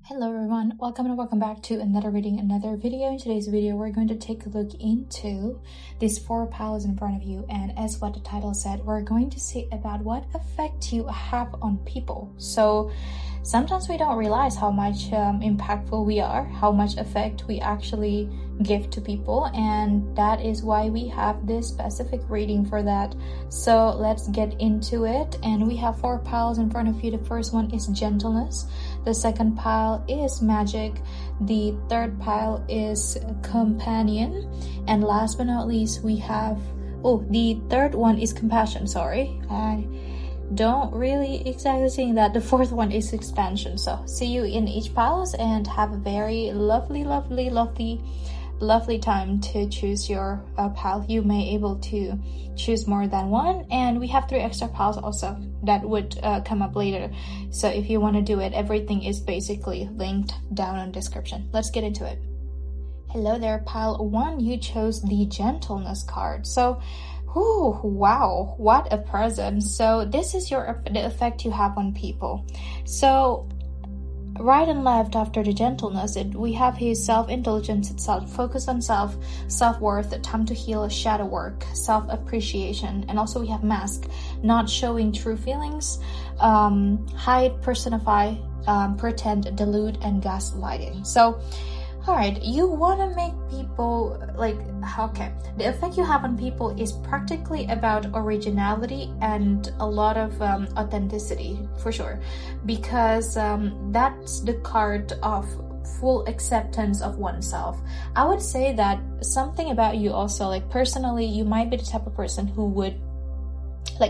Hello everyone, welcome and welcome back to another reading, another video. In today's video, we're going to take a look into these 4 piles in front of you, and as what the title said, we're going to see about what effect you have on people. So sometimes we don't realize how much impactful we are, how much effect we actually give to people, and that is why we have this specific reading for that. So let's get into it. And we have 4 piles in front of you. The first one is gentleness, the second pile is magic, the third pile is companion, and last but not least we have the third one is compassion. Sorry, I don't really exactly seeing that. The fourth one is expansion. So see you in each piles and have a very lovely time to choose your pile. You may able to choose more than one, and we have 3 extra piles also that would come up later. So if you want to do it, everything is basically linked down in the description. Let's get into it. Hello there, pile 1. You chose the gentleness card. So wow, what a present. So this is the effect you have on people. So right and left after the gentleness, we have his self-indulgence itself, focus on self-worth, time to heal, shadow work, self-appreciation, and also we have mask, not showing true feelings, hide, personify, pretend, delude, and gaslighting. So alright, you want to make people the effect you have on people is practically about originality and a lot of authenticity, for sure, because that's the card of full acceptance of oneself. I would say that something about you also, like personally, you might be the type of person who would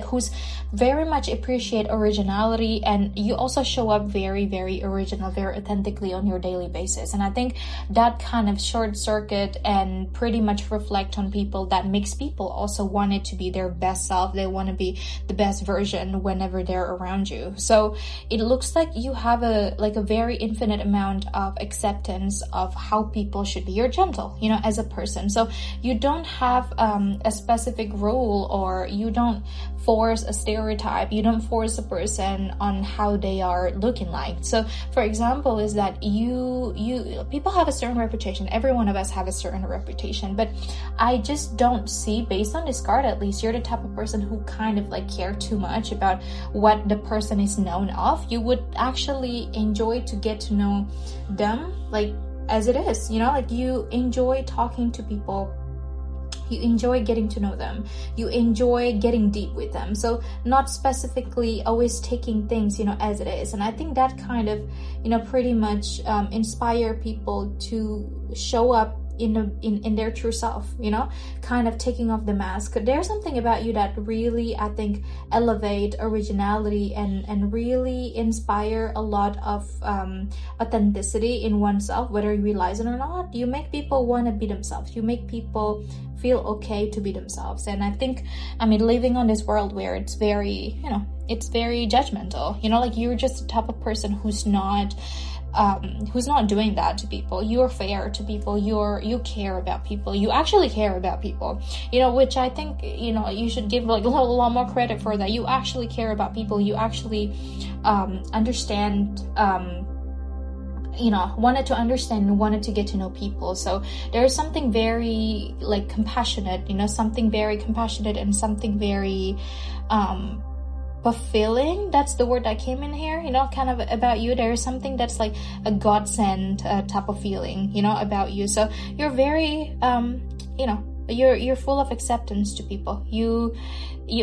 who's very much appreciate originality, and you also show up very original, very authentically on your daily basis. And I think that kind of short circuit and pretty much reflect on people, that makes people also want it to be their best self. They want to be the best version whenever they're around you. So it looks like you have a very infinite amount of acceptance of how people should be. You're gentle, as a person. So you don't have a specific rule, or you don't force a stereotype, you don't force a person on how they are looking like. So for example is that people have a certain reputation, every one of us have a certain reputation, but I just don't see, based on this card at least, you're the type of person who kind of care too much about what the person is known of. You would actually enjoy to get to know them as it is, you enjoy talking to people. You enjoy getting to know them. You enjoy getting deep with them. So not specifically always taking things, as it is. And I think that kind of, pretty much inspire people to show up in their true self, kind of taking off the mask. There's something about you that really, I think, elevate originality and really inspire a lot of authenticity in oneself, whether you realize it or not. You make people want to be themselves. You make people feel okay to be themselves. And I think, living on this world where it's very, it's very judgmental, you're just the type of person who's not doing that to people. You're fair to people. You care about people. You actually care about people, which I think, you should give a lot more credit for that. You actually care about people. You actually understand, wanted to understand and wanted to get to know people. So there's something very compassionate, something very compassionate and something very fulfilling. That's the word that came in here, kind of about you. There's something that's like a godsend type of feeling, about you. So you're very, you're full of acceptance to people. You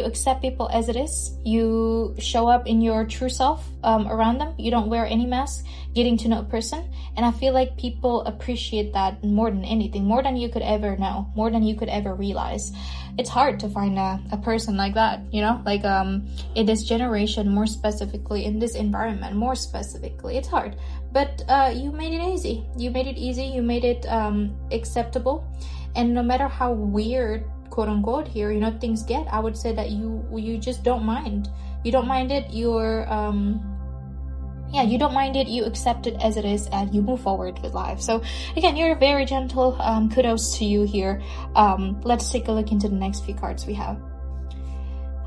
accept people as it is. You show up in your true self around them. You don't wear any mask, getting to know a person. And I feel like people appreciate that more than anything, more than you could ever know, more than you could ever realize. It's hard to find a person like that, in this generation, more specifically, in this environment, more specifically, it's hard. But you made it easy. You made it easy. You made it acceptable. And no matter how weird, quote unquote, here, things get, I would say that you just don't mind. You don't mind it. You're you don't mind it. You accept it as it is, and you move forward with life. So again, you're very gentle. Kudos to you here. Let's take a look into the next few cards we have.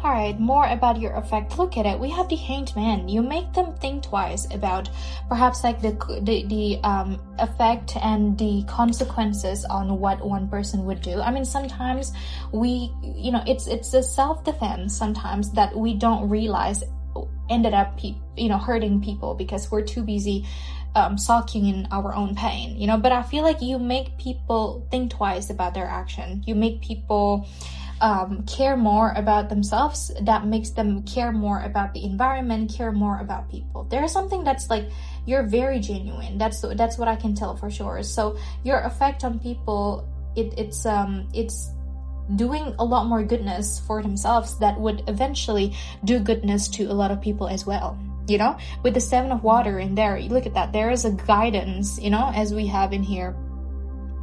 All right, more about your effect. Look at it. We have the Hanged Man. You make them think twice about perhaps like the effect and the consequences on what one person would do. I mean, sometimes we, you know, it's a self-defense sometimes that we don't realize ended up, you know, hurting people because we're too busy sulking in our own pain, you know. But I feel like you make people think twice about their action. You make people care more about themselves. That makes them care more about the environment, care more about people. There's something that's like, you're very genuine. That's what I can tell for sure. So your effect on people, it's doing a lot more goodness for themselves that would eventually do goodness to a lot of people as well. You know, with the 7 of water in there, look at that. There is a guidance, you know, as we have in here.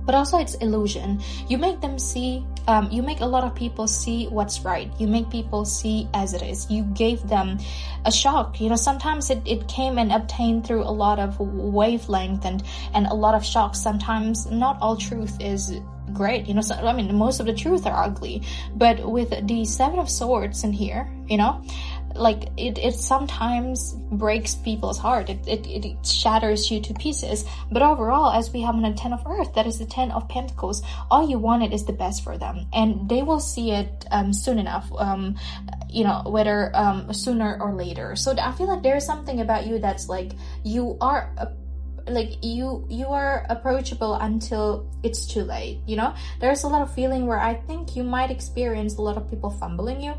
But also it's illusion. You make them see, you make a lot of people see what's right. You make people see as it is. You gave them a shock. You know, sometimes it came and obtained through a lot of wavelength and a lot of shocks. Sometimes not all truth is great, you know. So, I mean, most of the truth are ugly. But with the 7 of swords in here, you know, like it sometimes breaks people's heart. It shatters you to pieces. But overall, as we have on the 10 of earth, that is the 10 of pentacles, all you wanted is the best for them, and they will see it soon enough, you know, whether sooner or later. So I feel like there's something about you that's like, you are you are approachable until it's too late, you know. There's a lot of feeling where I think you might experience a lot of people fumbling you.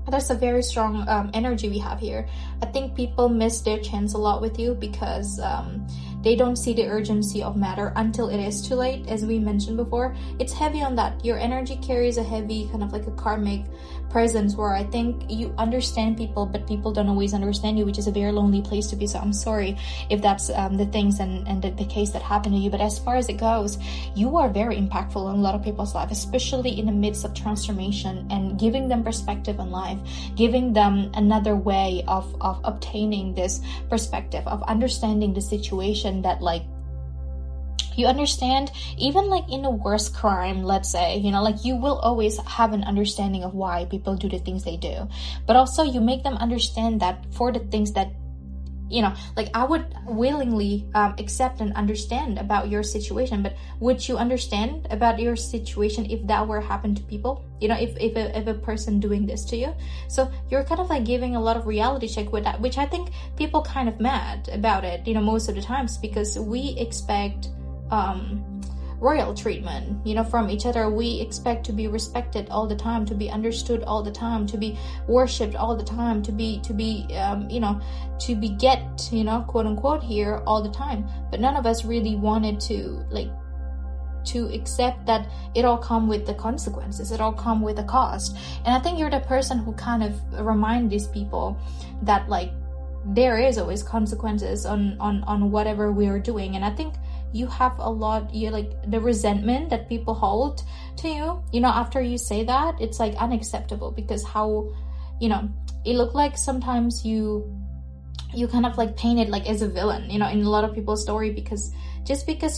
That's a very strong energy we have here. I think people miss their chance a lot with you because they don't see the urgency of matter until it is too late, as we mentioned before. It's heavy on that. Your energy carries a heavy kind of like a karmic presence where I think you understand people, but people don't always understand you, which is a very lonely place to be. So I'm sorry if that's the things and the case that happened to you. But as far as it goes, you are very impactful in a lot of people's life, especially in the midst of transformation and giving them perspective on life, giving them another way of obtaining this perspective, of understanding the situation that, like, you understand, even like in the worst crime, let's say, you know, like you will always have an understanding of why people do the things they do. But also you make them understand that for the things that, you know, like I would willingly accept and understand about your situation, but would you understand about your situation if that were happened to people? You know, if a person doing this to you. So you're kind of like giving a lot of reality check with that, which I think people kind of mad about it, you know, most of the times, because we expect royal treatment, you know, from each other. We expect to be respected all the time, to be understood all the time, to be worshipped all the time, to be you know, to be get, you know, quote unquote here all the time. But none of us really wanted to accept that it all come with the consequences, it all come with a cost. And I think you're the person who kind of remind these people that, like, there is always consequences on whatever we are doing. And I think you have a lot, you like the resentment that people hold to you, you know, after you say that, it's like unacceptable, because how, you know, it looked like sometimes you kind of like painted like as a villain, you know, in a lot of people's story, because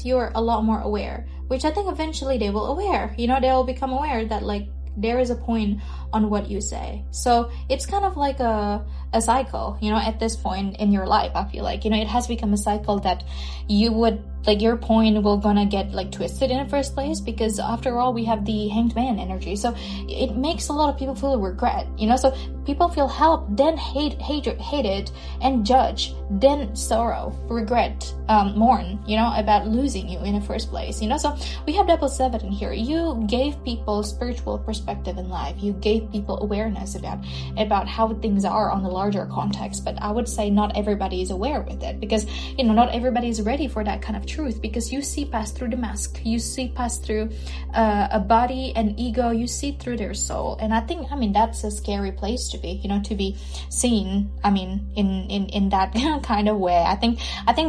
you're a lot more aware, which I think eventually they will aware, you know, they will become aware that, like, there is a point on what you say. So it's kind of like a cycle, you know, at this point in your life. I feel like, you know, it has become a cycle that you would, like, your point will gonna get like twisted in the first place, because after all, we have the Hanged Man energy. So it makes a lot of people feel regret, you know. So people feel help, then hate it, and judge, then sorrow, regret, mourn, you know, about losing you in the first place, you know. So we have double 7 in here. You gave people spiritual perspective in life. You gave people awareness about how things are on the larger context. But I would say not everybody is aware with it, because, you know, not everybody is ready for that kind of truth, because you see past through the mask, you see past through a body and ego, you see through their soul. And I think, I mean, that's a scary place to be, you know, to be seen, I mean, in that kind of way. I think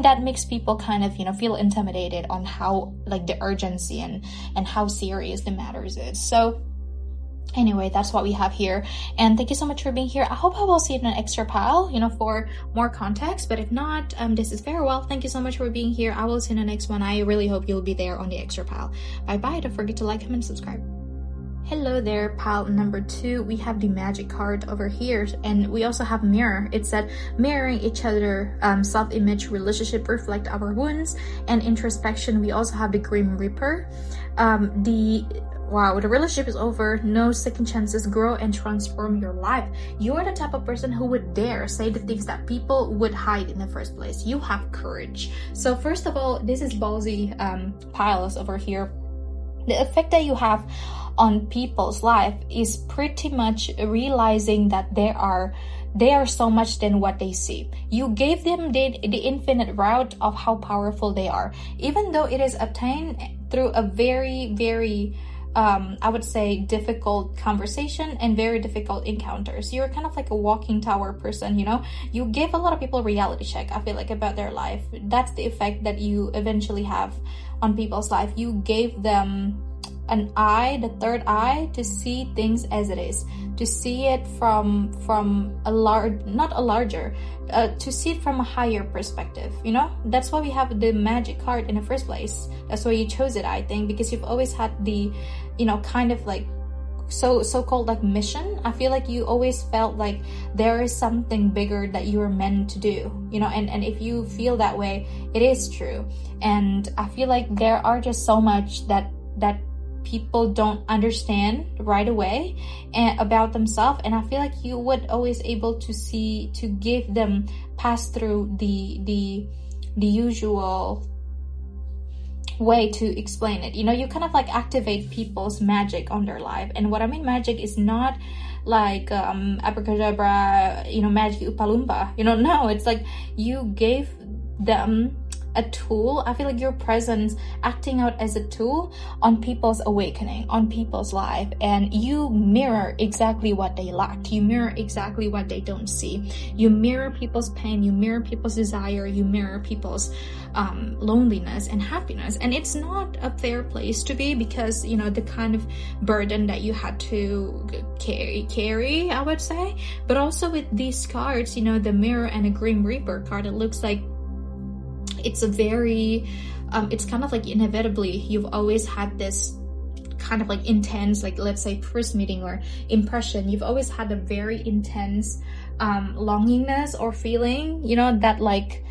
that makes people kind of, you know, feel intimidated on how, like, the urgency and how serious the matters is. So anyway, that's what we have here. And thank you so much for being here. I hope I will see it in an extra pile, you know, for more context. But if not, this is farewell. Thank you so much for being here. I will see you in the next one. I really hope you'll be there on the extra pile. Bye bye. Don't forget to like, comment, subscribe. Hello there, pile number 2. We have the magic card over here, and we also have mirror. It said mirroring each other, self-image, relationship reflect our wounds, and introspection. We also have the Grim Reaper. The relationship is over, no second chances, grow and transform your life. You're the type of person who would dare say the things that people would hide in the first place. You have courage. So first of all, this is ballsy piles over here. The effect that you have on people's life is pretty much realizing that they are so much than what they see. You gave them the infinite route of how powerful they are, even though it is obtained through a very, very I would say difficult conversation and very difficult encounters. You're kind of like a walking tower person, you know? You give a lot of people reality check, I feel like, about their life. That's the effect that you eventually have on people's life. You gave them an eye, the third eye, to see things as it is, to see it from a to see it from a higher perspective, you know? That's why we have the magic card in the first place. That's why you chose it, I think, because you've always had the, you know, kind of like so-called like mission. I feel like you always felt like there is something bigger that you are meant to do, you know, and if you feel that way, it is true. And I feel like there are just so much that people don't understand right away about themselves, and I feel like you would always able to give them pass through the usual way to explain it. You know, you kind of like activate people's magic on their life. And what I mean magic is not like abracadabra, you know, magic Oompa-Loompa, you know. No, it's like you gave them a tool. I feel like your presence acting out as a tool on people's awakening, on people's life, and you mirror exactly what they lack. You mirror exactly what they don't see. You mirror people's pain, you mirror people's desire, you mirror people's loneliness and happiness. And it's not a fair place to be, because, you know, the kind of burden that you had to carry, I would say. But also with these cards, you know, the mirror and a Grim Reaper card, it looks like it's a very it's kind of like inevitably you've always had this kind of like intense, like let's say first meeting or impression, you've always had a very intense longingness or feeling, you know, that like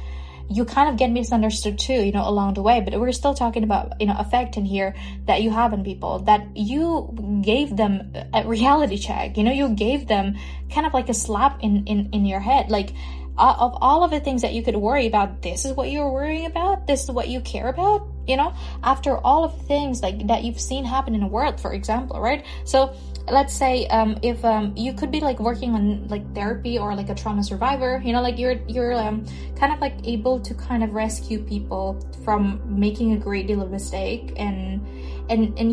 you kind of get misunderstood too, you know, along the way. But we're still talking about, you know, effect in here that you have on people, that you gave them a reality check, you know, you gave them kind of like a slap in your head, like of all of the things that you could worry about, this is what you're worrying about, this is what you care about, you know, after all of the things like that you've seen happen in the world, for example, right? So let's say if you could be like working on like therapy or like a trauma survivor, you know, like you're kind of like able to kind of rescue people from making a great deal of mistake, and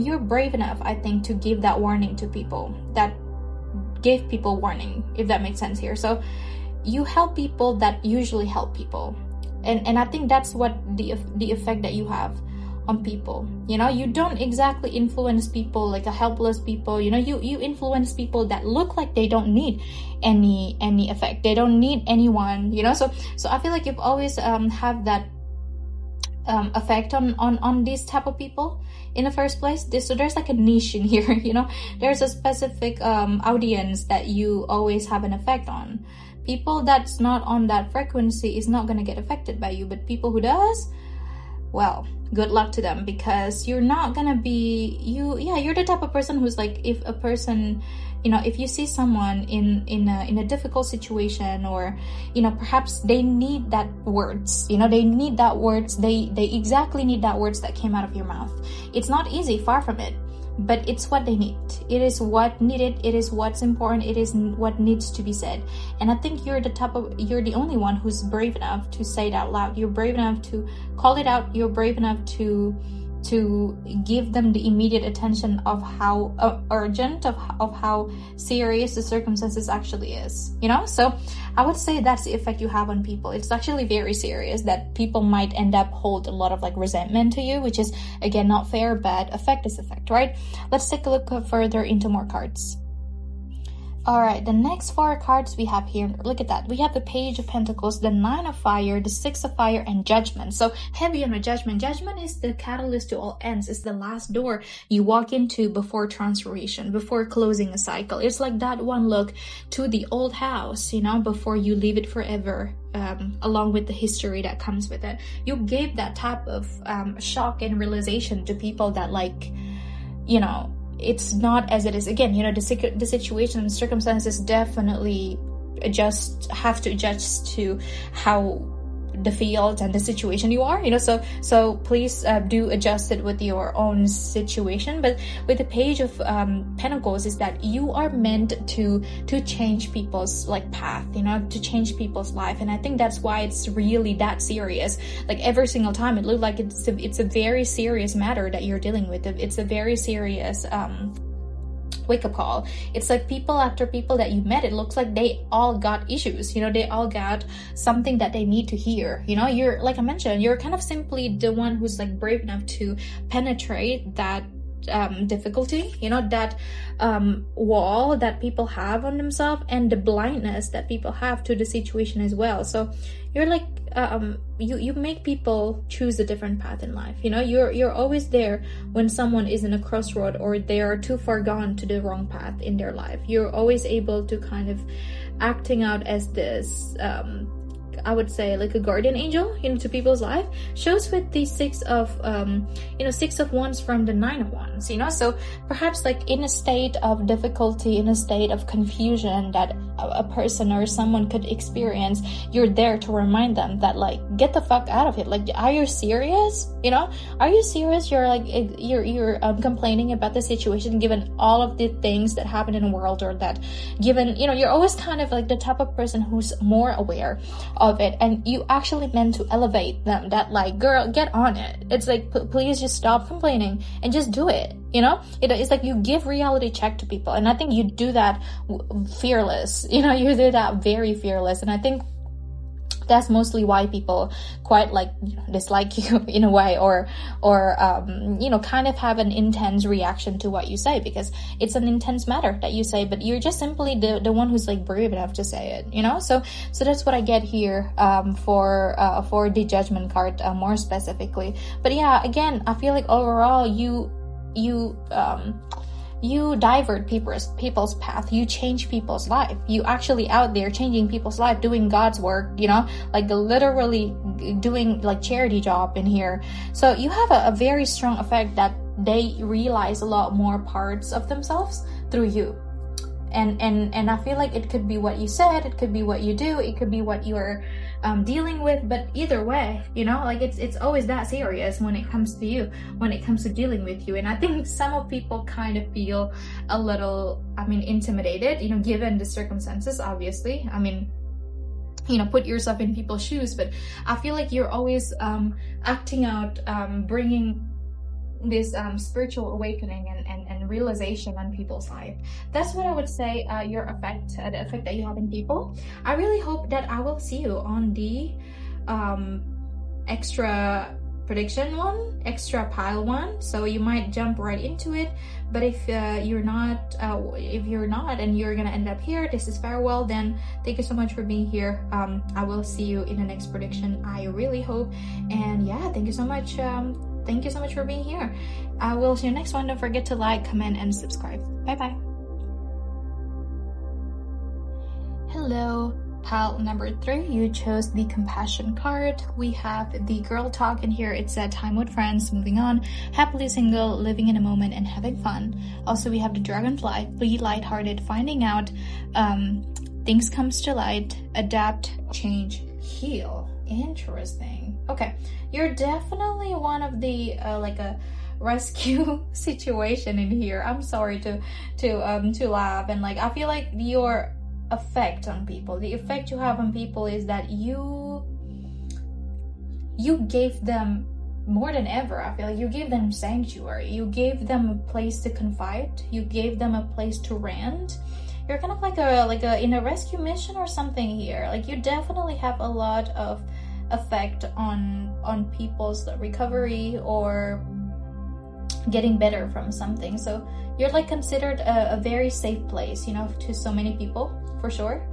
you're brave enough, I think, to give that warning to people, that gave people warning, if that makes sense here. So you help people that usually help people, and I think that's what the effect that you have on people. You know, you don't exactly influence people like a helpless people, you know, you influence people that look like they don't need any effect, they don't need anyone, you know. So I feel like you've always have that effect on these type of people in the first place. So there's like a niche in here, you know, there's a specific audience that you always have an effect on. People that's not on that frequency is not going to get affected by you, but people who does, well, good luck to them, because you're not gonna be you're the type of person who's like, if a person, you know, if you see someone in a difficult situation, or, you know, perhaps they need that words, you know, they need that words, they exactly need that words that came out of your mouth. It's not easy, far from it, but it's what they need. It is what needed. It is what's important. It is what needs to be said. And I think you're the only one who's brave enough to say it out loud. You're brave enough to call it out. You're brave enough to give them the immediate attention of how urgent, of how serious the circumstances actually is, you know. So I would say that's the effect you have on people. It's actually very serious, that people might end up hold a lot of like resentment to you, which is again not fair, but effect is effect, right? Let's take a look further into more cards. All right, the next 4 cards we have here, look at that. We have the Page of Pentacles, the 9 of Fire, the 6 of Fire, and Judgment. So heavy on the Judgment. Judgment is the catalyst to all ends. It's the last door you walk into before transformation, before closing a cycle. It's like that one look to the old house, you know, before you leave it forever, along with the history that comes with it. You gave that type of shock and realization to people that, like, you know, it's not as it is. Again, you know, the situation and circumstances definitely have to adjust to how the field and the situation you are, you know, so please do adjust it with your own situation. But with the Page of Pentacles is that you are meant to change people's like path, you know, to change people's life. And I think that's why it's really that serious. Like every single time it looked like it's a very serious matter that you're dealing with. It's a very serious wake-up call. It's like people after people that you met, it looks like they all got issues, you know, they all got something that they need to hear, you know. You're, like I mentioned, you're kind of simply the one who's like brave enough to penetrate that difficulty, you know, that wall that people have on themselves, and the blindness that people have to the situation as well. So you're like you make people choose a different path in life, you know. You're always there when someone is in a crossroad or they are too far gone to the wrong path in their life. You're always able to kind of acting out as this I would say like a guardian angel, you know, to people's life. Shows with the 6 of you know, 6 of Wands from the 9 of Wands, you know. So perhaps like in a state of difficulty, in a state of confusion that a person or someone could experience, you're there to remind them that, like, get the fuck out of it. Like, are you serious? You know, are you serious? You're like, you're complaining about the situation given all of the things that happen in the world, or that given, you know, you're always kind of like the type of person who's more aware of it, and you actually meant to elevate them, that like, girl, get on it. It's like, please just stop complaining and just do it, you know. It's like you give reality check to people, and I think you do that fearless, you know. You do that very fearless, and I think that's mostly why people quite like, you know, dislike you in a way, or you know, kind of have an intense reaction to what you say, because it's an intense matter that you say, but you're just simply the one who's like brave enough to say it, you know. So that's what I get here for the Judgment card, more specifically. But yeah, again, I feel like overall you divert people's path. You change people's life. You actually out there changing people's life, doing God's work, you know, like literally doing like charity job in here. So you have a very strong effect that they realize a lot more parts of themselves through you. And I feel like it could be what you said, it could be what you do, it could be what you're dealing with, but either way, you know, like it's always that serious when it comes to you, when it comes to dealing with you. And I think some of people kind of feel a little, I mean, intimidated, you know, given the circumstances, obviously. I mean, you know, put yourself in people's shoes, but I feel like you're always acting out, bringing this spiritual awakening and realization on people's life. That's what I would say, your effect, the effect that you have in people. I really hope that I will see you on the extra prediction one, extra pile one, so you might jump right into it. But if you're not and you're gonna end up here, this is farewell, then thank you so much for being here. I will see you in the next prediction, I really hope. And yeah, thank you so much. Thank you so much for being here. I will see you next one. Don't forget to like, comment, and subscribe. Bye bye. Hello, pile number 3. You chose the Compassion card. We have the Girl Talk in here. It's a time with friends, moving on, happily single, living in a moment, and having fun. Also, we have the Dragonfly. Be lighthearted, finding out things comes to light, adapt, change, heal. Interesting. Okay, you're definitely one of the like a rescue situation in here. I'm sorry to laugh, and like I feel like your effect on people, the effect you have on people is that you gave them more than ever. I feel like you gave them sanctuary, you gave them a place to confide, you gave them a place to rant. You're kind of like a in a rescue mission or something here. Like you definitely have a lot of effect on people's recovery, or getting better from something. So you're like considered a very safe place, you know, to so many people, for sure.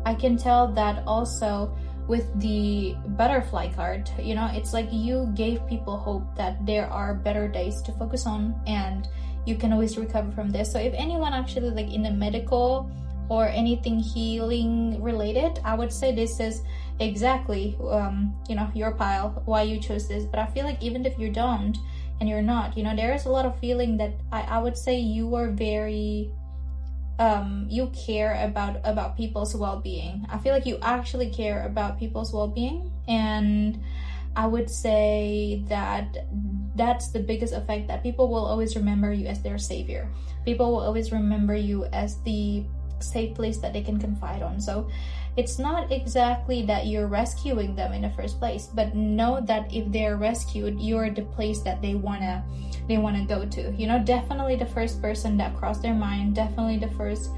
I can tell that also with the butterfly card, you know, it's like you gave people hope that there are better days to focus on, and you can always recover from this. So if anyone actually like in the medical or anything healing related, I would say this is exactly you know, your pile, why you chose this. But I feel like even if you don't, and you're not, you know, there is a lot of feeling that I would say you are very you care about people's well-being. I feel like you actually care about people's well-being, and I would say that that's the biggest effect, that people will always remember you as their savior. People will always remember you as the safe place that they can confide on. So it's not exactly that you're rescuing them in the first place, but know that if they're rescued, you're the place that they wanna go to. You know, definitely the first person that crossed their mind, definitely the first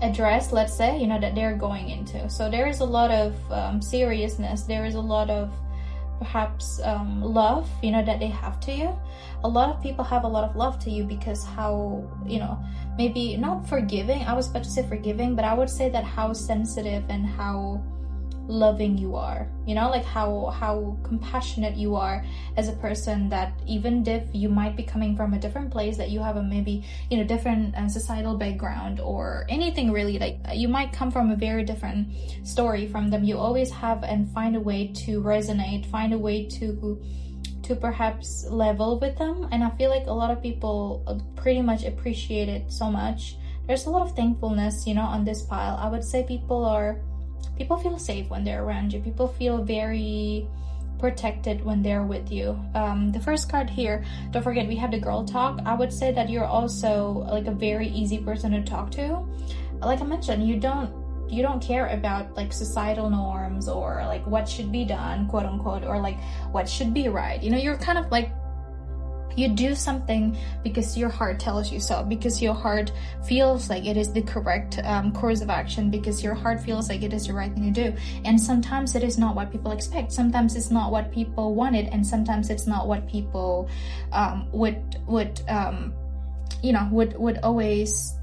address, let's say, you know, that they're going into. So there is a lot of seriousness, there is a lot of perhaps love, you know, that they have to you. A lot of people have a lot of love to you because how, you know, maybe not forgiving, I was about to say forgiving, but I would say that how sensitive and how loving you are, you know, like how compassionate you are as a person, that even if you might be coming from a different place, that you have a maybe, you know, different societal background or anything really, like you might come from a very different story from them, you always have and find a way to resonate, find a way to perhaps level with them. And I feel like a lot of people pretty much appreciate it so much. There's a lot of thankfulness, you know, on this pile. I would say people feel safe when they're around you. People feel very protected when they're with you. The first card here, don't forget we have the girl talk. I would say that you're also like a very easy person to talk to. Like I mentioned, you don't care about like societal norms or like what should be done, quote unquote, or like what should be right. You know, you're kind of like, you do something because your heart tells you so, because your heart feels like it is the correct course of action, because your heart feels like it is the right thing to do. And sometimes it is not what people expect. Sometimes it's not what people wanted, and sometimes it's not what people would always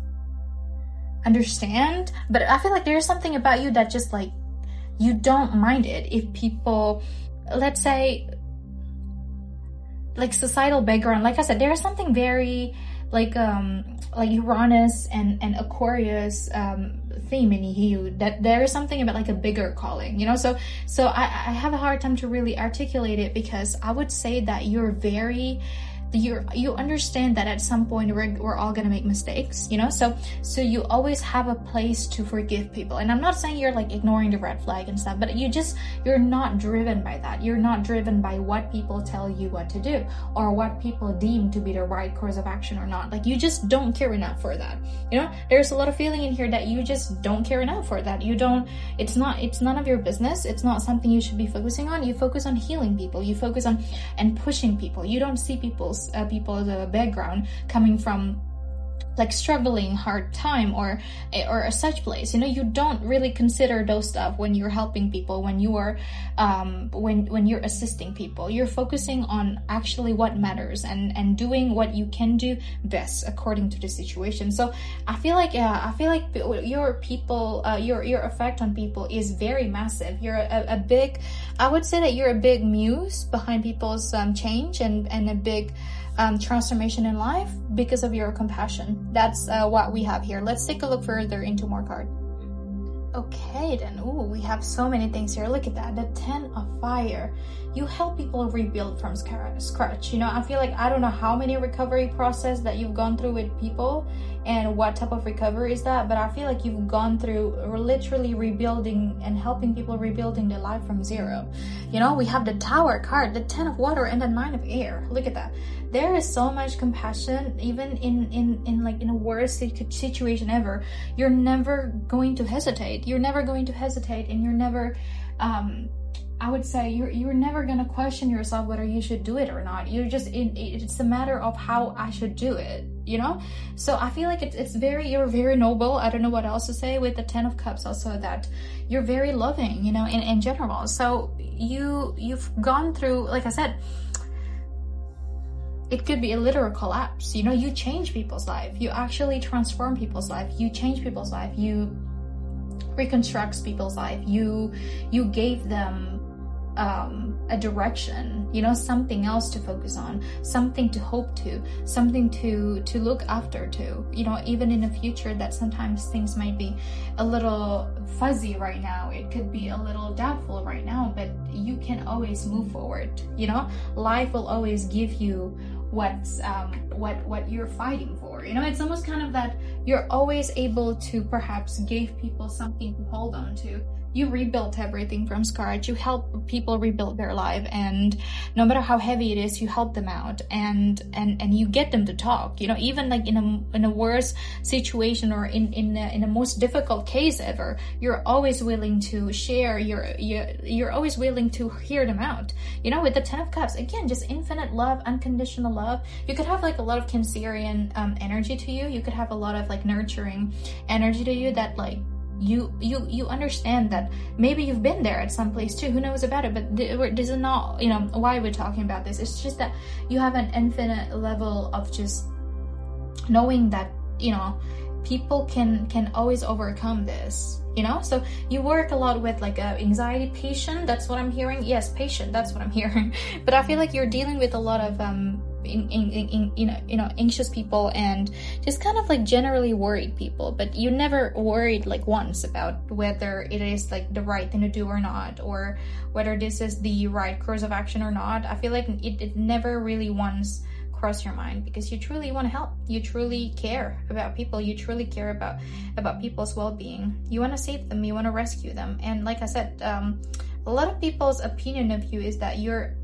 understand. But I feel like there's something about you that just like, you don't mind it if people, let's say, like societal background, like I said, there's something very like Uranus and Aquarius theme in you, that there is something about like a bigger calling, you know. So I have a hard time to really articulate it, because I would say that you understand that at some point we're all gonna make mistakes, you know. So you always have a place to forgive people. And I'm not saying you're like ignoring the red flag and stuff, but you're not driven by that. You're not driven by what people tell you what to do or what people deem to be the right course of action or not. Like you just don't care enough for that, you know. There's a lot of feeling in here that you just don't care enough for that. It's none of your business. It's not something you should be focusing on. You focus on healing people, you focus on and pushing people. You don't see people's background coming from like struggling hard time or such place, you know. You don't really consider those stuff when you're helping people, when you are when you're assisting people. You're focusing on actually what matters and doing what you can do best according to the situation. So I feel like your effect on people is very massive. You're a big, I would say that you're a big muse behind people's change and a big transformation in life because of your compassion. That's what we have here. Let's take a look further into more cards. Okay, then, we have so many things here. Look at that, the 10 of Fire. You help people rebuild from scratch. You know, I feel like I don't know how many recovery process that you've gone through with people and what type of recovery is that, but I feel like you've gone through literally rebuilding and helping people rebuilding their life from zero. You know, we have the Tower card, the 10 of Water, and the 9 of Air. Look at that. There is so much compassion, even in a worst situation ever. You're never going to hesitate. You're never going to hesitate, and you're never, I would say you're never gonna question yourself whether you should do it or not. You're just it's a matter of how I should do it, you know. So I feel like you're very noble. I don't know what else to say with the 10 of Cups also, that you're very loving, you know, in general. So you've gone through, like I said, it could be a literal collapse. You know, you change people's life. You actually transform people's life. You change people's life. You reconstruct people's life. You gave them a direction, you know, something else to focus on, something to hope to, something to look after to, you know, even in the future that sometimes things might be a little fuzzy right now. It could be a little doubtful right now, but you can always move forward. You know, life will always give you what's what you're fighting for. You know, it's almost kind of that you're always able to perhaps give people something to hold on to. You rebuilt everything from scratch. You help people rebuild their life, and no matter how heavy it is, you help them out, and you get them to talk. You know, even like in a worse situation or in the most difficult case ever, you're always willing to share. You're always willing to hear them out. You know, with the 10 of Cups, again, just infinite love, unconditional love. You could have like a lot of Cancerian energy to you. You could have a lot of like nurturing energy to you that like. You understand that maybe you've been there at some place too. Who knows about it? But this is not, you know, why we're talking about this. It's just that you have an infinite level of just knowing that, you know, people can always overcome this. You know, so you work a lot with like anxiety, patient. That's what I'm hearing. Yes, patient. That's what I'm hearing. But I feel like you're dealing with a lot of anxious people and just kind of like generally worried people. But you never worried like once about whether it is like the right thing to do or not, or whether this is the right course of action or not. I feel like it never really once cross your mind, because you truly want to help. You truly care about people. You truly care about people's well-being. You want to save them. You want to rescue them. And like I said, a lot of people's opinion of you is that you're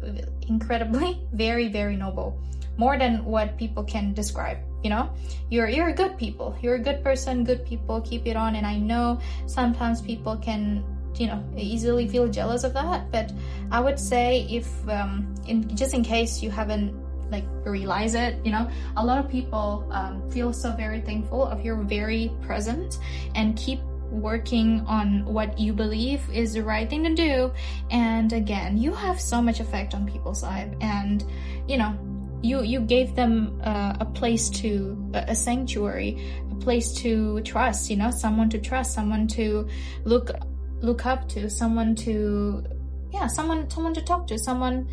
incredibly very, very noble, more than what people can describe. You know, you're a good people. You're a good person, good people. Keep it on. And I know sometimes people can, you know, easily feel jealous of that, but I would say if just in case you haven't like realize it, you know, a lot of people feel so very thankful of your very present, and keep working on what you believe is the right thing to do. And again, you have so much effect on people's life, and you know, you gave them a place to a sanctuary, a place to trust, you know, someone to trust, someone to look up to, someone to someone to talk to, someone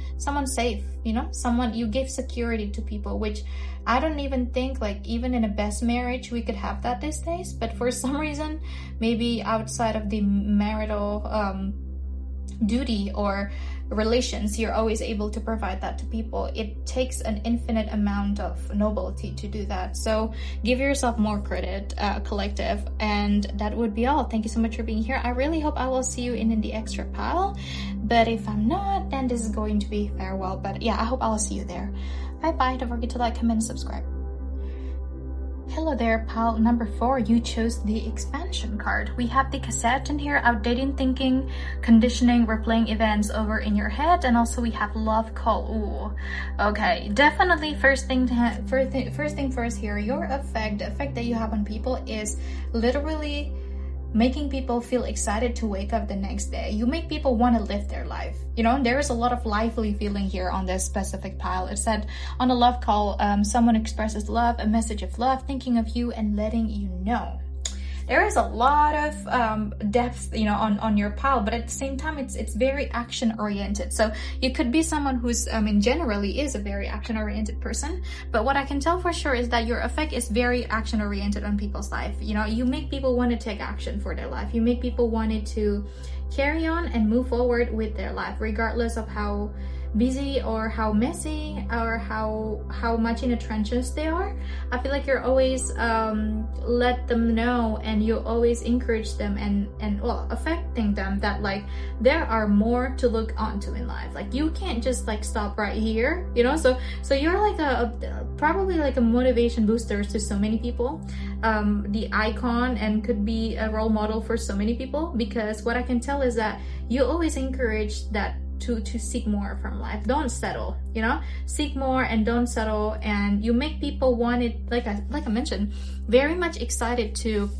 safe, you know, someone. You give security to people, which I don't even think, like, even in a best marriage we could have that these days. But for some reason, maybe outside of the marital duty or relations, you're always able to provide that to people. It takes an infinite amount of nobility to do that. So give yourself more credit, collective. And that would be all. Thank you so much for being here. I really hope I will see you in the extra pile, but if I'm not, then this is going to be farewell. But yeah, I hope I'll see you there. Bye bye. Don't forget to like, comment, and subscribe. Hello there, pile number 4. You chose the expansion card. We have the cassette in here, outdated thinking, conditioning, replaying events over in your head, and also we have love call. Ooh, okay, definitely first thing first here, your effect, the effect that you have on people is literally making people feel excited to wake up the next day. You make people want to live their life. You know, there is a lot of lively feeling here on this specific pile. It said on a love call, someone expresses love, a message of love, thinking of you and letting you know. There is a lot of depth, you know, on your pile, but at the same time, it's very action oriented. So you could be someone who's, generally is a very action oriented person. But what I can tell for sure is that your effect is very action oriented on people's life. You know, you make people want to take action for their life. You make people want to carry on and move forward with their life, regardless of how busy or how messy or how much in the trenches they are. I feel like you're always let them know, and you always encourage them and well, affecting them that like there are more to look onto in life. Like you can't just like stop right here, you know. So you're like probably like a motivation booster to so many people, the icon, and could be a role model for so many people, because what I can tell is that you always encourage that to seek more from life. Don't settle, you know, seek more and don't settle. And you make people want it, like I mentioned, very much excited to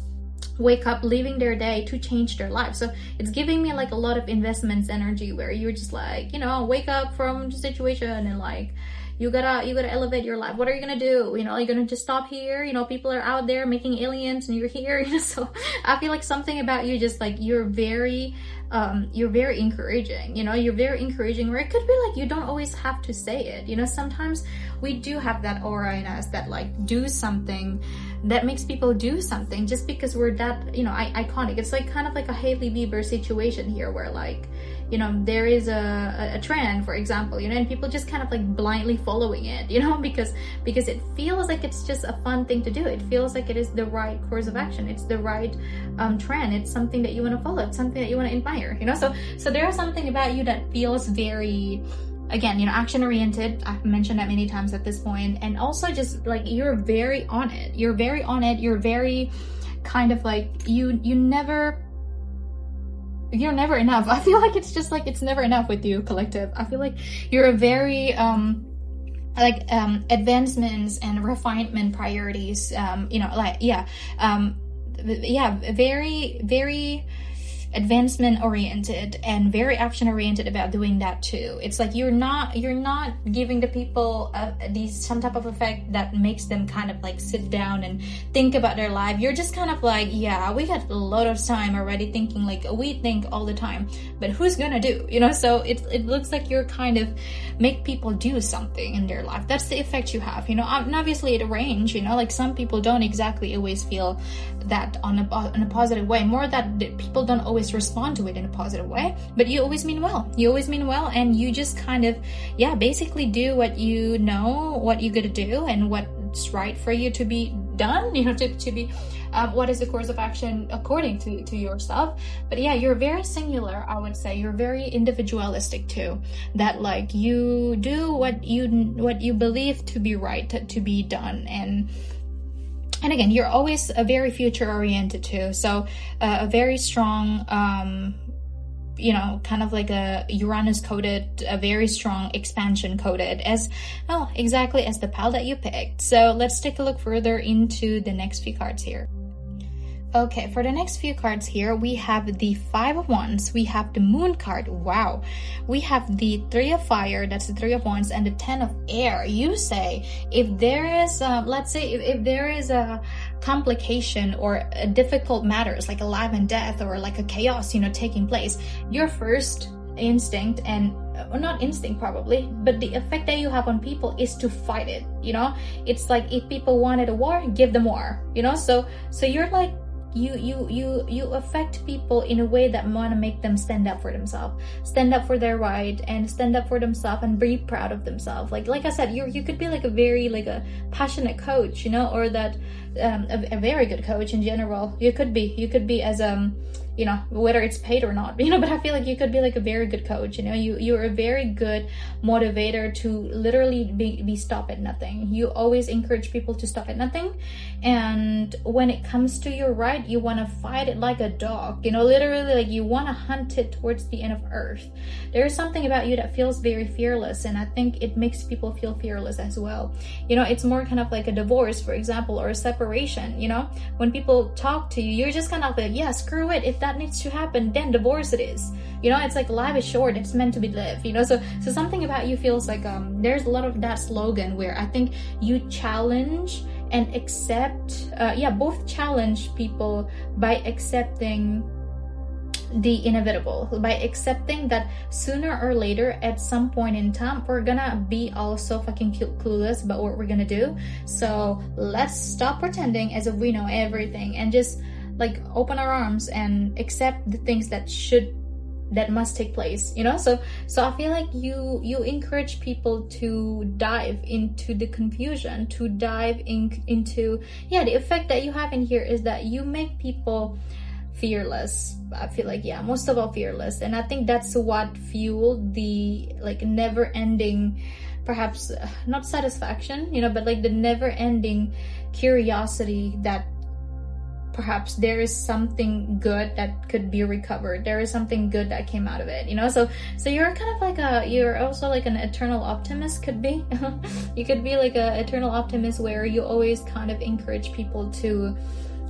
wake up, living their day to change their life. So it's giving me like a lot of investments energy, where you're just like, you know, wake up from the situation and like, you gotta elevate your life. What are you gonna do? You know, are you gonna just stop here? You know, people are out there making aliens and you're here, you know. So I feel like something about you, just like you're very encouraging, you know, you're very encouraging, where it could be like you don't always have to say it, you know. Sometimes we do have that aura in us that like do something that makes people do something just because we're that, you know, iconic. It's like kind of like a Hailey Bieber situation here, where like, you know, there is a trend, for example, you know, and people just kind of like blindly following it, you know, because it feels like it's just a fun thing to do. It feels like it is the right course of action. It's the right trend. It's something that you want to follow. It's something that you want to admire, you know. So there is something about you that feels very, again, you know, action oriented. I've mentioned that many times at this point. And also just like you're very on it. You're very on it. You're very kind of like you're never enough. I feel like it's just like it's never enough with you, collective. I feel like you're a very advancements and refinement priorities, you know, like very, very advancement oriented and very action oriented about doing that too. It's like you're not giving the people some type of effect that makes them kind of like sit down and think about their life. You're just kind of like, yeah, we got a lot of time already thinking, like we think all the time, but who's gonna do, you know? So it looks like you're kind of make people do something in their life. That's the effect you have, you know. And obviously it range, you know, like some people don't exactly always feel that on a positive way, more that people don't always respond to it in a positive way, but you always mean well. You always mean well, and you just kind of, yeah, basically do what you know, what you gotta do, and what's right for you to be done, you know, to be what is the course of action according to yourself. But yeah, you're very singular, I would say. You're very individualistic too, that like you do what you believe to be right to be done. And again, you're always a very future oriented too. So a very strong, you know, kind of like a Uranus coded, a very strong expansion coded, as well, exactly as the pile that you picked. So let's take a look further into the next few cards here. Okay, for the next few cards here, we have the 5 of Wands, we have the Moon card, wow. We have the 3 of Fire, that's the 3 of Wands, and the 10 of Air. You say, if there is, let's say, if there is a complication or a difficult matters, like a life and death or like a chaos, you know, taking place, your first instinct, and not instinct probably, but the effect that you have on people is to fight it, you know. It's like if people wanted a war, give them war, you know. So you're like, you affect people in a way that want to make them stand up for themselves, stand up for their right, and stand up for themselves and be proud of themselves. Like I said, you could be like a very like a passionate coach, you know, or that a very good coach in general. You could be as you know, whether it's paid or not, you know, but I feel like you could be like a very good coach, you know. You're a very good motivator to literally be stop at nothing. You always encourage people to stop at nothing, and when it comes to your right, you want to fight it like a dog, you know, literally like you want to hunt it towards the end of earth. There's something about you that feels very fearless, and I think it makes people feel fearless as well, you know. It's more kind of like a divorce, for example, or a separation, you know. When people talk to you, you're just kind of like, yeah, screw it, if that needs to happen, then divorce it is, you know. It's like life is short, it's meant to be lived, you know. So something about you feels like there's a lot of that slogan where I think you challenge and accept, both challenge people by accepting the inevitable, by accepting that sooner or later at some point in time we're gonna be also fucking clueless about what we're gonna do. So let's stop pretending as if we know everything and just like open our arms and accept the things that must take place, you know. So I feel like you encourage people to dive into the confusion, to dive into the effect that you have in here is that you make people fearless. I feel like, yeah, most of all fearless. And I think that's what fueled the like never ending, perhaps not satisfaction, you know, but like the never ending curiosity that perhaps there is something good that could be recovered. There is something good that came out of it, you know. So you're kind of like you're also like an eternal optimist, could be. You could be like a eternal optimist where you always kind of encourage people to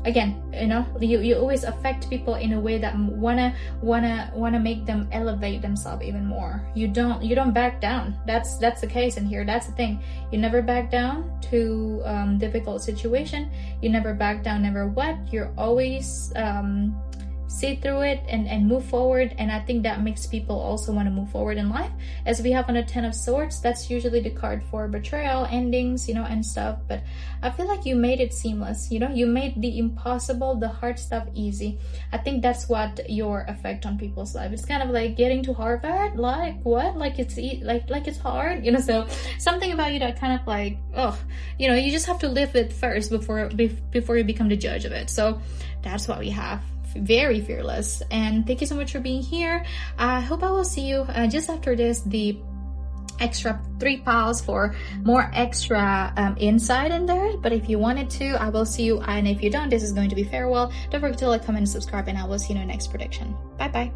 again, you know, you always affect people in a way that wanna make them elevate themselves even more. You don't back down. That's the case in here. That's the thing. You never back down to difficult situation. You never back down, never what. You're always see through it and move forward. And I think that makes people also want to move forward in life. As we have on the 10 of Swords, that's usually the card for betrayal, endings, you know, and stuff. But I feel like you made it seamless, you know, you made the impossible, the hard stuff easy. I think that's what your effect on people's life. It's kind of like getting to Harvard, like what? Like it's like it's hard, you know. So something about you that kind of like, oh, you know, you just have to live it first before you become the judge of it. So that's what we have. Very fearless. And thank you so much for being here. I hope I will see you just after this, the extra 3 piles for more extra insight in there. But if you wanted to, I will see you, and if you don't, this is going to be farewell. Don't forget to like, comment, and subscribe, and I will see you in the next prediction. Bye bye.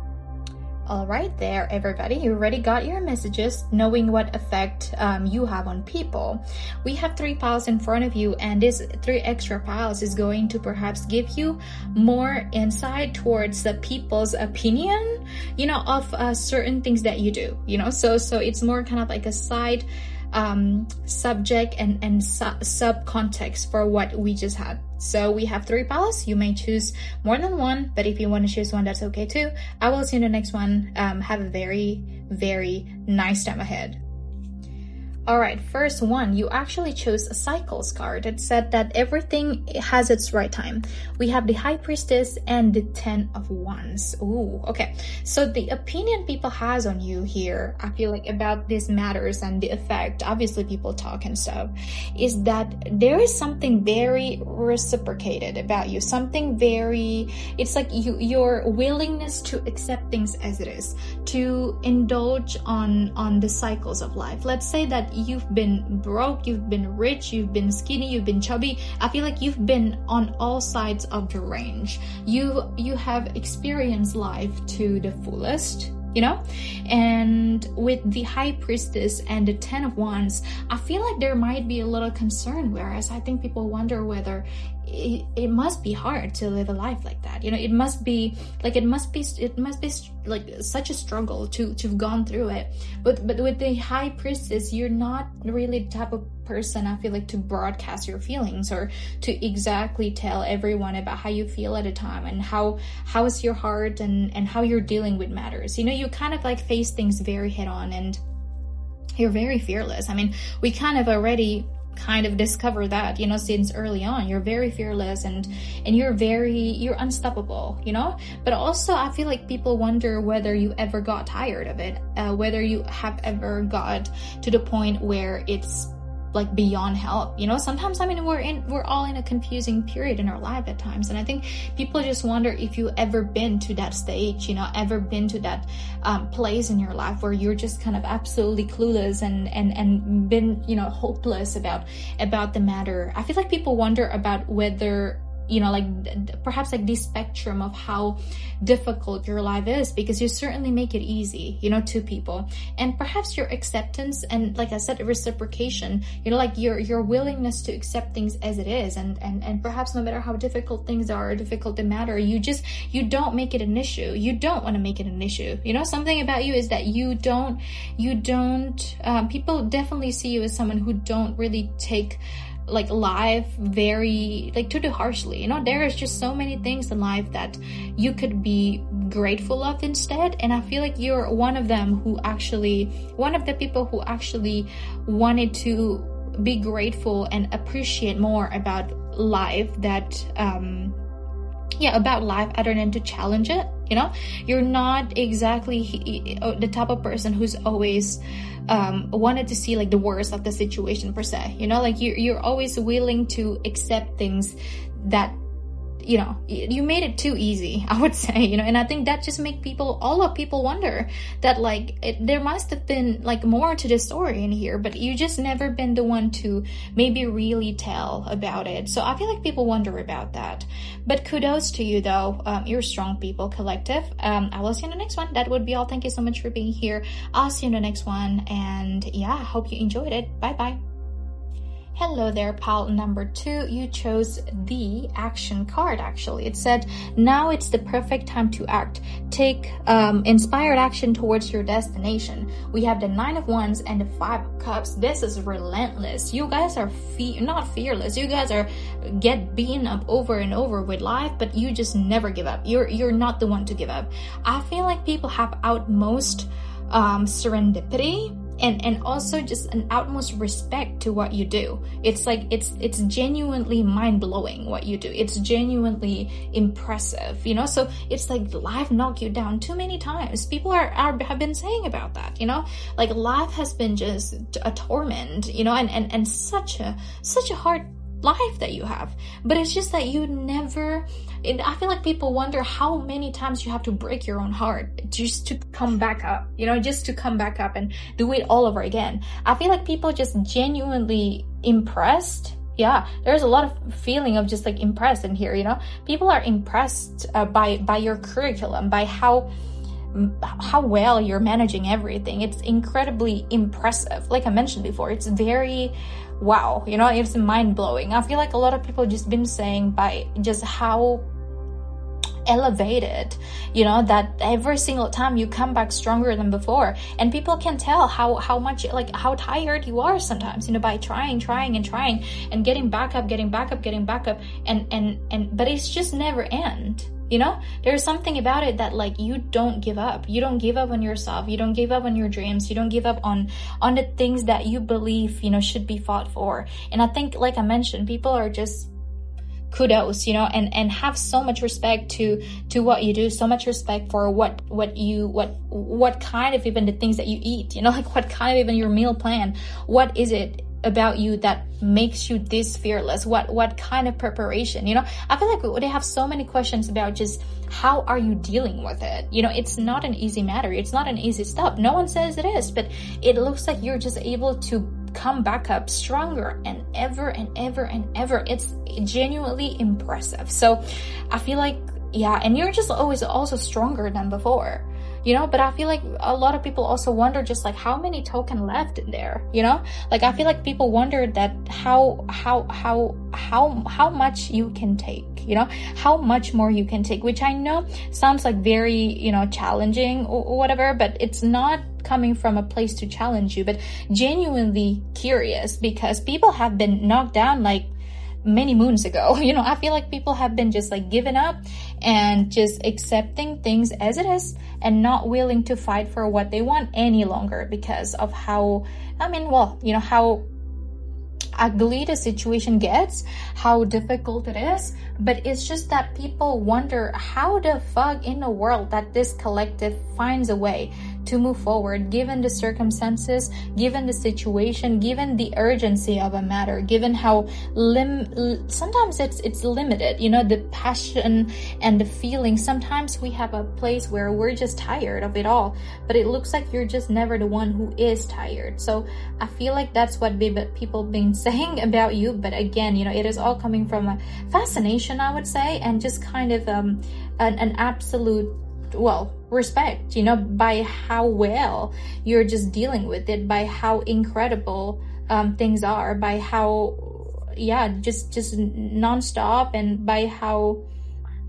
All right there, everybody, you already got your messages, knowing what effect you have on people. We have 3 piles in front of you, and this 3 extra piles is going to perhaps give you more insight towards the people's opinion, you know, of certain things that you do, you know. So it's more kind of like a side subject and sub context for what we just had. So we have 3 piles. You may choose more than one, but if you want to choose one, that's okay too. I will see you in the next one. Have a very, very nice time ahead. All right, first one, you actually chose a cycles card. It said that everything has its right time. We have the High Priestess and the 10 of Wands. Ooh, okay. So the opinion people has on you here, I feel like, about these matters and the effect, obviously people talk and stuff, is that there is something very reciprocated about you. Something very, it's like your willingness to accept things as it is, to indulge on the cycles of life. Let's say that you've been broke, you've been rich, you've been skinny, you've been chubby. I feel like you've been on all sides of the range. You have experienced life to the fullest, you know. And with the High Priestess and the 10 of Wands, I feel like there might be a little concern, whereas I think people wonder whether it must be hard to live a life like that, you know. It must be like such a struggle to have gone through it. But with the High Priestess, you're not really the type of person, I feel like, to broadcast your feelings or to exactly tell everyone about how you feel at a time and how is your heart and how you're dealing with matters. You know, you kind of like face things very head on, and you're very fearless. I mean, we kind of already discover that, you know, since early on. You're very fearless and you're unstoppable, you know. But also I feel like people wonder whether you ever got tired of it, whether you have ever got to the point where it's like beyond help, you know. Sometimes, I mean, we're all in a confusing period in our life at times, and I think people just wonder if you ever been to that stage, you know, ever been to that place in your life where you're just kind of absolutely clueless and been, you know, hopeless about the matter. I feel like people wonder about whether, you know, like perhaps like this spectrum of how difficult your life is, because you certainly make it easy, you know, to people. And perhaps your acceptance and, like I said, reciprocation, you know, like your willingness to accept things as it is, and perhaps no matter how difficult things are or difficult they matter, you don't make it an issue. You don't want to make it an issue. You know, something about you is that you don't people definitely see you as someone who don't really take like life very like too harshly. You know, there is just so many things in life that you could be grateful of instead. And I feel like you're one of the people who actually wanted to be grateful and appreciate more about life, that about life other than to challenge it. You know, you're not exactly the type of person who's always wanted to see like the worst of the situation per se. You know, like you're always willing to accept things that, you know, you made it too easy, I would say, you know. And I think that just make all of people wonder that like there must have been like more to the story in here, but you just never been the one to maybe really tell about it. So I feel like people wonder about that. But kudos to you though. You're strong people collective. I will see you in the next one. That would be all. Thank you so much for being here. I'll see you in the next one, and yeah, I hope you enjoyed it. Bye bye. Hello there, pal number 2. You chose the action card, actually. It said, now it's the perfect time to act. Take inspired action towards your destination. We have the 9 of Wands and the 5 of Cups. This is relentless. You guys are not fearless. You guys are get beaten up over and over with life, but you just never give up. You're not the one to give up. I feel like people have utmost serendipity and also just an utmost respect to what you do. It's like it's genuinely mind-blowing what you do. It's genuinely impressive, you know. So it's like life knocked you down too many times. People have been saying about that, you know, like life has been just a torment, you know, and such a hard life that you have. But it's just that you never, I feel like people wonder how many times you have to break your own heart just to come back up, you know, just to come back up and do it all over again. I feel like people just genuinely impressed. Yeah, there's a lot of feeling of just like impressed in here, you know. People are impressed by your curriculum, by how well you're managing everything. It's incredibly impressive. Like I mentioned before, it's very wow, you know, it's mind-blowing. I feel like a lot of people just been saying by just how elevated, you know, that every single time you come back stronger than before, and people can tell how much, like how tired you are sometimes, you know, by trying and getting back up and but it's just never end. You know, there's something about it that like you don't give up. You don't give up on yourself. You don't give up on your dreams. You don't give up on the things that you believe, you know, should be fought for. And I think, like I mentioned, people are just kudos, you know, and have so much respect to what you do, so much respect for what kind of even the things that you eat, you know, like what kind of even your meal plan, what is it about you that makes you this fearless, what kind of preparation, you know. I feel like they have so many questions about just how are you dealing with it, you know. It's not an easy matter, it's not an easy step. No one says it is, but it looks like you're just able to come back up stronger and ever. It's genuinely impressive. So I feel like, yeah, and you're just always also stronger than before, you know. But I feel like a lot of people also wonder just like how many token left in there, you know. Like I feel like people wonder that how much you can take, you know, how much more you can take, which I know sounds like very, you know, challenging or whatever, but it's not coming from a place to challenge you, but genuinely curious, because people have been knocked down like many moons ago, you know. I feel like people have been just like giving up and just accepting things as it is and not willing to fight for what they want any longer because of how, I mean, well, you know, how ugly the situation gets, how difficult it is. But it's just that people wonder how the fuck in the world that this collective finds a way to move forward, given the circumstances, given the situation, given the urgency of a matter, given how sometimes it's limited, you know, the passion and the feeling. Sometimes we have a place where we're just tired of it all, but it looks like you're just never the one who is tired. So I feel like that's what people been saying about you. But again, you know, it is all coming from a fascination, I would say, and just kind of an absolute, well, respect, you know, by how well you're just dealing with it, by how incredible things are, by how, yeah, just nonstop, and by how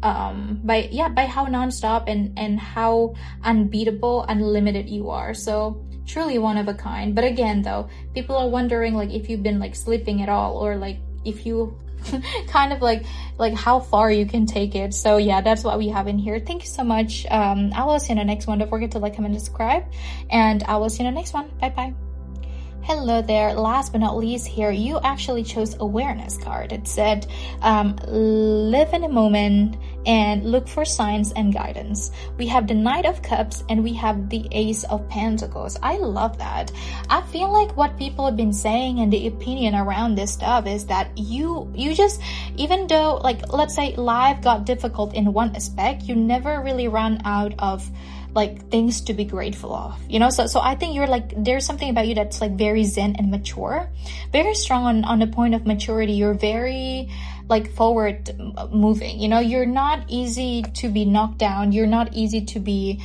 nonstop and how unbeatable, unlimited you are. So truly one of a kind. But again, though, people are wondering like if you've been like sleeping at all, or like if you kind of like how far you can take it. So yeah, that's what we have in here. Thank you so much. I will see you in the next one. Don't forget to like, comment, and subscribe, and I will see you in the next one. Bye bye. Hello there. Last but not least here, you actually chose awareness card. It said, live in a moment and look for signs and guidance. We have the Knight of Cups and we have the Ace of Pentacles. I love that. I feel like what people have been saying and the opinion around this stuff is that you just, even though like, let's say life got difficult in one aspect, you never really run out of like things to be grateful of, you know. So I think you're like, there's something about you that's like very zen and mature, very strong on the point of maturity. You're very like forward moving, you know. You're not easy to be knocked down. You're not easy to be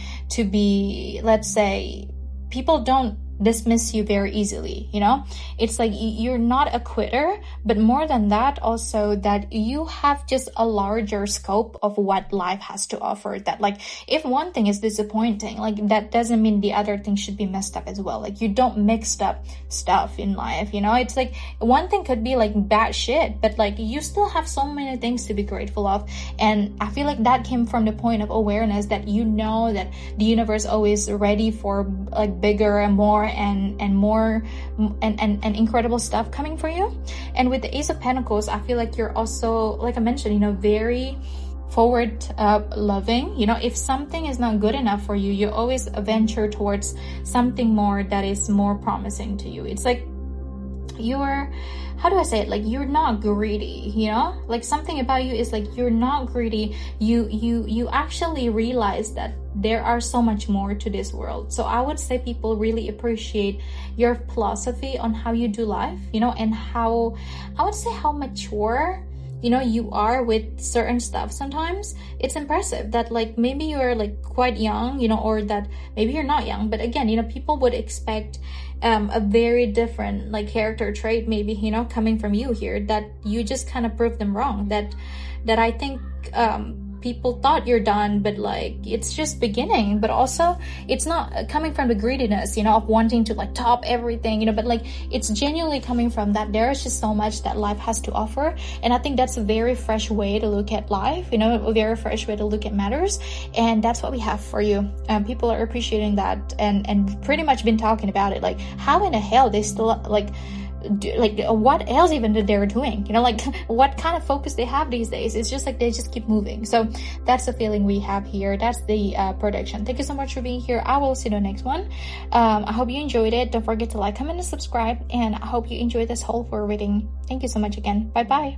let's say, people don't dismiss you very easily, you know? It's like you're not a quitter, but more than that, also that you have just a larger scope of what life has to offer. That like, if one thing is disappointing, like that doesn't mean the other thing should be messed up as well. Like you don't mix up stuff in life, you know? It's like one thing could be like bad shit, but like you still have so many things to be grateful of. And I feel like that came from the point of awareness that you know that the universe always ready for like bigger and more and more and incredible stuff coming for you. And with the Ace of Pentacles, I feel like you're also, like I mentioned, you know, very forward loving. You know, if something is not good enough for you, you always venture towards something more that is more promising to you. It's like you're, how do I say it, like you're not greedy, you know? Like something about you is like you're not greedy. You actually realize that there are so much more to this world. So I would say people really appreciate your philosophy on how you do life, you know, and how, I would say how mature, you know, you are with certain stuff. Sometimes it's impressive that like maybe you're like quite young, you know, or that maybe you're not young, but again, you know, people would expect a very different like character trait, maybe, you know, coming from you here, that you just kind of proved them wrong. That I think people thought you're done, but like it's just beginning. But also it's not coming from the greediness, you know, of wanting to like top everything, you know, but like it's genuinely coming from that there is just so much that life has to offer. And I think that's a very fresh way to look at life, you know, a very fresh way to look at matters. And that's what we have for you. People are appreciating that and pretty much been talking about it, like how in the hell they still like what else even that they're doing, you know, like what kind of focus they have these days. It's just like they just keep moving. So that's the feeling we have here. That's the prediction. Thank you so much for being here. I will see you in the next one. I hope you enjoyed it. Don't forget to like, comment, and subscribe, and I hope you enjoyed this whole 4 reading. Thank you so much again. Bye bye.